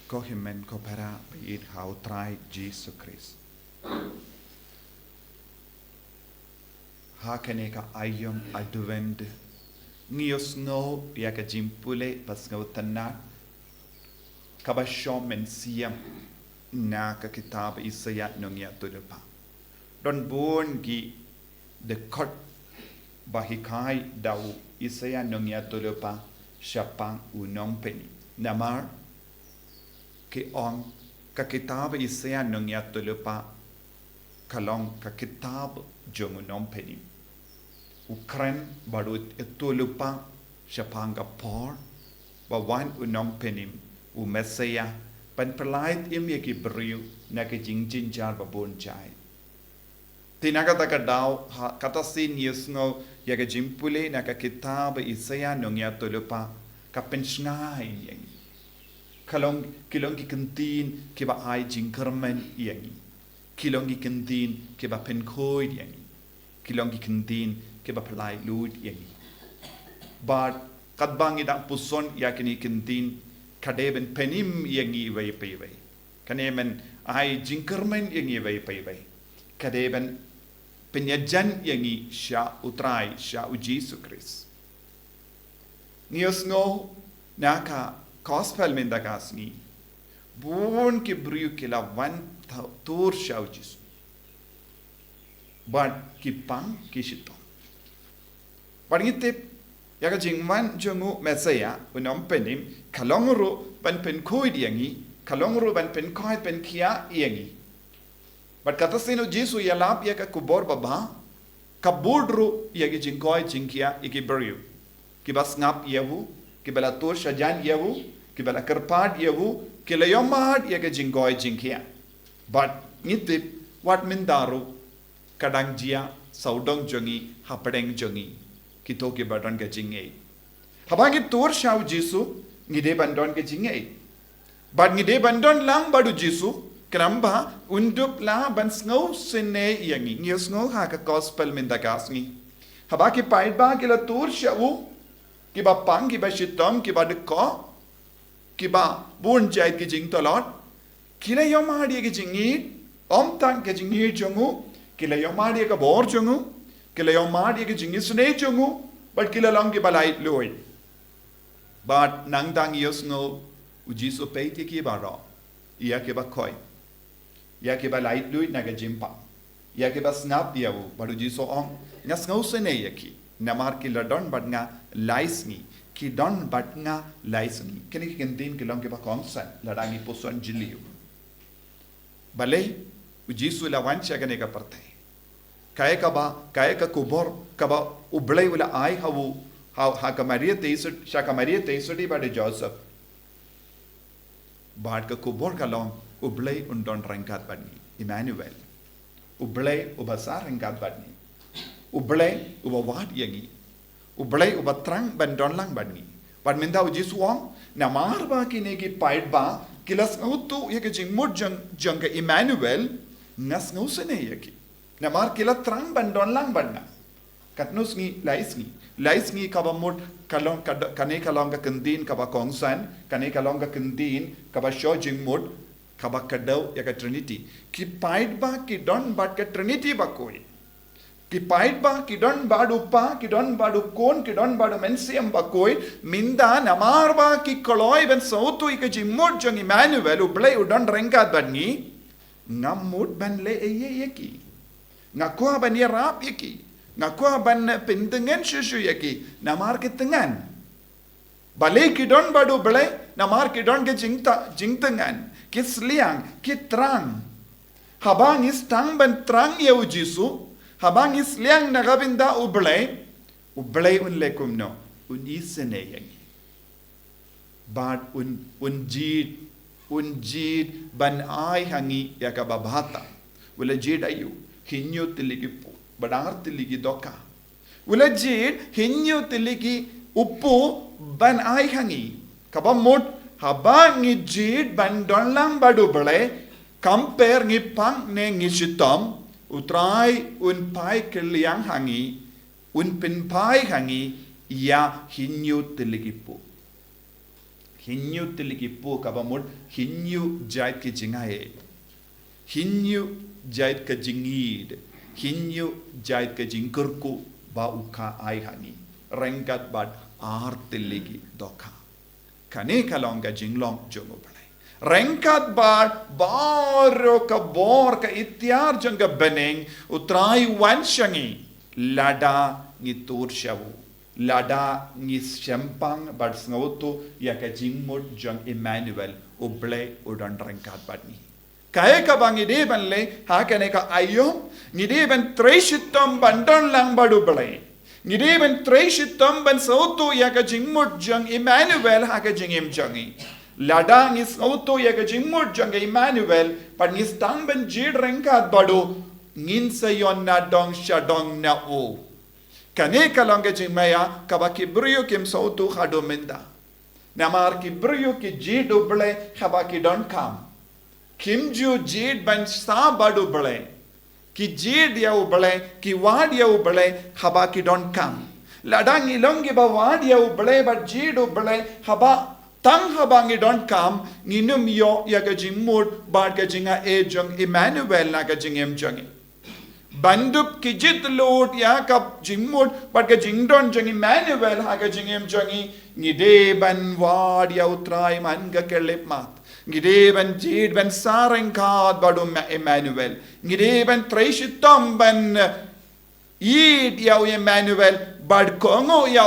ko himen ko para beit hau trai Jesus Christ ha kene ka ayom advent ngios ngo ya ka jimpule pas ngau tanat ka ba shom men siam na ka kitab Isaya nong ya tudupa don bon gi de kot bahikai dau Isaya nong ya tudupa syapang unong peni namar ke ong ka kitab Isaya nong ya tudupa kalong ka kitab jong unong peni Ukran baru itu lupa siapa por bawan unong penim Mesaya pan perlait im yaki beriu nak jingjin jar babon jai tinaga takadau kata sin yesngo yaga jimpule nak kitab Isaya nong ya lupa kapen sngai yang kilong ki kentin ki ba ai jingkermen yang kilong ki kentin ki ba pen khoi yang kilong ki kentin ke ba pelai lud yang but kat bang ida puson yakini kentin kadeben penim yang i wei pe wei kanemen ai jingkermen yang i wei pe wei kadeben penyajan yang i sha utrai sha uji sukris nios no naka gospel mendagas ni bon ke brio ke la wan tur sha uji but ki pang ki shito Paringitip, yaga jingman jongu mesaya unom penim kalongru ban pen koi diangi kalongru ban pen koi pen kia iangi. But kata sino Jesu yalap yaga kubor baba kabudru yaga jingkoi jingkia iki beriu. Kibas ngap yahu, kibala tur shajan yahu, kibala kerpad yahu, kilayomad yaga jingkoi jingkia. But ngitip wat mindaru kadang jia saudong jongi hapadeng jongi. Kita ke badan ke jingai. Habang tur shau Jesu ngide bandon ke jingai. Bad ngide bandon lang badu Jesu kenamba unduk la ban sngau sene yangi. Ngios ngau ha ka gospel mendagas ni. Haba ki paid ba ki la tur shau ki ba pang ki ba shitam ki ba dekko ki ba bun jai ki jing tolot. Kila yomadi ke jingi om tang ke jingi jongu kila yomadi ke bor jongu kila yomadi ke jingis ne jongu but kila lang ke balai loy but nang dang yos no ujiso peiti ki baro ia ke ba koi ia ke balai loy na ke jimpa ia ke ba snap dia bu baru jiso ong ngas ngau se ne yaki namar ki ladon but nga lais ni ki don but nga lais ni kini ki kendin ki lang ke ba kongsan ladangi poson jiliu balai ujiso la wancha ke ne ka partai kaya ka kubor kaba Blei wala ai hawu ha ka Maria teisut sha ka Maria teisudi ba de Joseph bad ka kubor ka long Blei undon rangkat badni Emanuel Blei ubasar rangkat badni Blei ubawat yangi Blei ubatrang bandon lang badni bad minda uji suang namar ba kine ki paid ba kilas ngautu ye ke jingmud jang ka Emanuel ngas ngausene yaki namar kila trang bandon lang badna katnus ngi lais ngi kaba mud kalong kane kalong ka kendin kaba kongsan kane kalong ka kendin kaba shojing mud kaba kadau ya ka trinity ki paid ba ki don bat ka trinity ba koi ki paid ba ki don badu pa ki don badu kon ki don badu mensiam ba koi minda namar ba ki koloi ben sautu ik jimud jang Emmanuel Blei udon rengkat badni ngamud ban le yeki ngakua ban yarap yeki ngakua ban pynkdang shushu yeki namar ke thngan balai ki don badu Blei namar ki don ke thngan ki sliang ki trang habang is tang ban trang ye Jesu habang is liang nagabinda Blei un lekum no un isene yeki bad un jid ban ai hangi yakababata wala jid ayu hinyo tiligi badar tiligi doka wala jid hinyo tiligi uppu ban ai hangi kabamot haba ngi jid ban donlang badu Blei compare ngi pang ne ngi shitam utrai un pai keliang hangi un pin pai hangi ya hinyo tiligi pu hinyu tiliki pu kabamud hinyu jait ki jingaye hinyu jait ka jingid hinyu jait ka jingkurku ba uka ai hani rengkat bad artiligi doka kane kalonga jinglong jongo balai rengkat bad baro ka bor ka ityar jonga beneng utrai wanshangi lada ngi turshavu lada ngi shempang bad snautu ya ka jingmod jong Emanuel Blei udan rengkat badni kaya ka bang ide ban le ha kane ka ayom ngide ban treshitom bandon lang badu Blei ngide ban treshitom ban sautu ya ka jingmod jong Emanuel ha ka jingim jongi lada ngi sautu ya ka jingmod jong Emanuel pan ngi stang ban jid rengkat badu ngin sayon na dong shadong na o kane kalonga jingmaya kabaki brio kim sautu khado menda namar ki brio ki jid Blei khabaki don kam Kimju jid ban sa badu Blei ki jid ya Blei ki wad ya Blei haba ki don kam ladang ilongi ba wad ya Blei ba jid Blei haba tang haba ngi don kam nginum yo ya ga jimud ba ga jinga e jong Emanuel na ga jingem jongi bandup ki jid lot ya ka jimud ba ga jingdon jong Emanuel ha ga jingem jongi ngide ban wad ya utrai man ga kelep mat ngide ban jid ban sarengkat badu Emanuel ngide ban treshitom ban id ya Emanuel bad kongo ya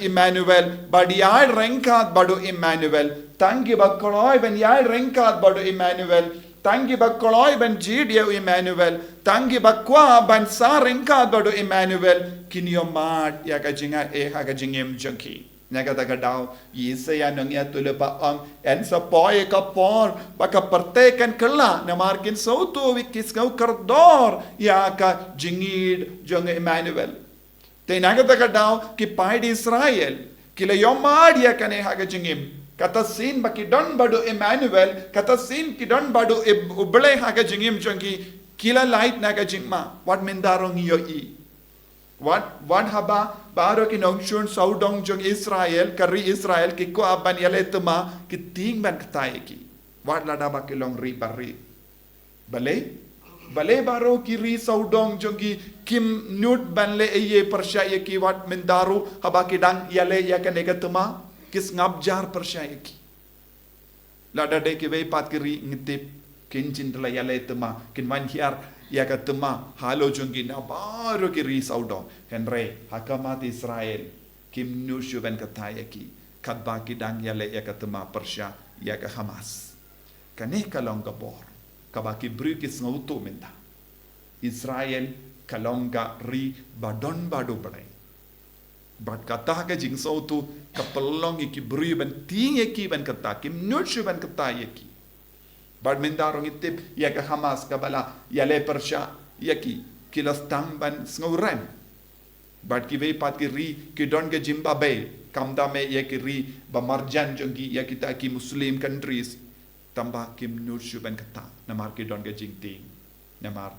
Emanuel bad ya rengkat badu Emanuel tangi bakkoloy ban ya rengkat badu Emanuel tangi bakkoloy ban jid ya Emanuel tangi bakwa ban sarengkat badu Emanuel kinyo mat ya ka jinga e ha ka jingem jonki Nagadagadaw, Yisaya nangya tulapa ang en sa poy kapor, baka partekan kala na markin sauto wikis ngau kardor ya ka jingid jong Emanuel. Te nagadagadaw ki paid Israel, kila yomad ya kane haga jingim. Katasin baki don badu Emanuel, katasin ki don badu Blei haga jingim jongi kila light naga jingma. What mindarong yo i? What haba baro ki nongshun saudong jong Israel kari Israel ki ko aban yaletuma ki ting ban ktai ki what lada ba ki long ri bari bale baro ki ri saudong jong ki kim nut ban le ye persya ye ki what mendaru haba ki dang yale ya ka negatuma kis ngab jar persya ye ki lada de ki ve pat ki ri ngitip kin jindla yaletuma kin man hiar ya katuma halo jongi na baru ki ri saudo henre hakamat Israel kim nushu ben kataya ki kadba ki dang yale ya katuma Persya ya ka Hamas kane kalonga bor kabaki brukis ngauto menda Israel kalonga ri badon badu Blei bad kata ka jing sautu kapalong ki bru ben ting ki ben kata kim nushu ben kataya ki bad mendarong itip ya ka Hamas kabala yale Persya yaki kilas tamban snguren bad ki ve pat ki ri ki don ke Zimbabwe kamda me yaki ri ba marjan jongi yaki ta ki Muslim countries tamba kim nur shuban kata namar ki don ke jingting namar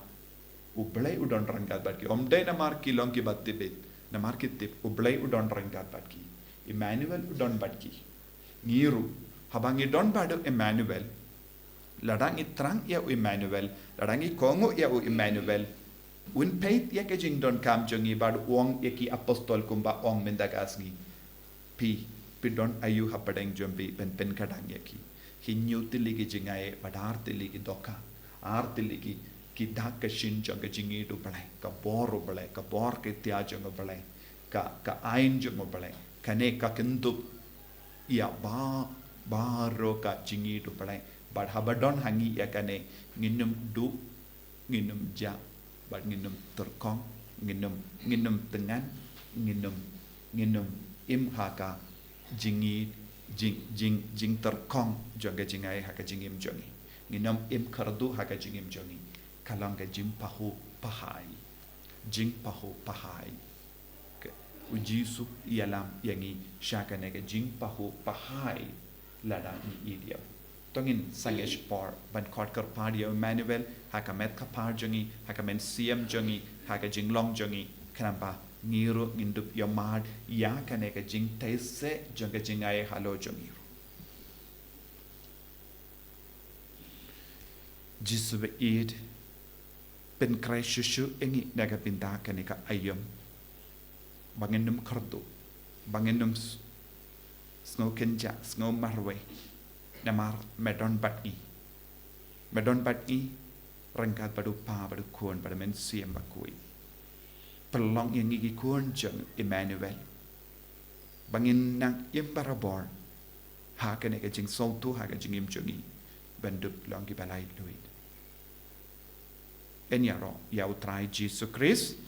Blei udon rangkat bad ki omde namar ki long ki battibet namar ki tip Blei udon rangkat bad ki Emanuel udon bad ki ngiru habangi don badu Emanuel ladangi trang ya Emanuel ladangi kongo ya Emanuel un peit ya ke jing don kam jongi bad wong ya ki apostol kumba ong mendagasgi pi don ayu hapadeng jombi ben kadang ya ki hinyu tiligi jingaye badar tiligi doka ar tiligi ki dak ka shin jong ka jingi du Blei ka boru Blei ka bor ke tia jong Blei ka ain jong Blei kane ka kendu ya baro ka jingi du Blei bad habadon hangi ya kane nginum du nginum ja bad nginum terkong nginum thngan nginum im haka jingi jing terkong jonga jingai haka jingim jongi nginum im kardu haka jingim jongi kalanga jing pahu pahai ujisu yalam yangi shaka nega jing pahu pahai lada ni idia tongin sangesh por ban kot kar padia Emanuel haka met ka par jongi haka men siam jongi haka jinglong jongi kanamba ngiru ngindup yomad ya kaneka jing taise jonga jingai halo jongi Jesus eat pen krai shushu engi naga pinta kanika ayam banginum kardu banginum snow kenja snow marwe namar medon bat i rangkat padu pa padu kuon padu men siam bakui pelong yang igi kuon jeng Emanuel bangin nang imbarabor ha kanika jing sautu ha ka jing im jungi bendup long ki balai luit en yaro yau trai Jesus Christ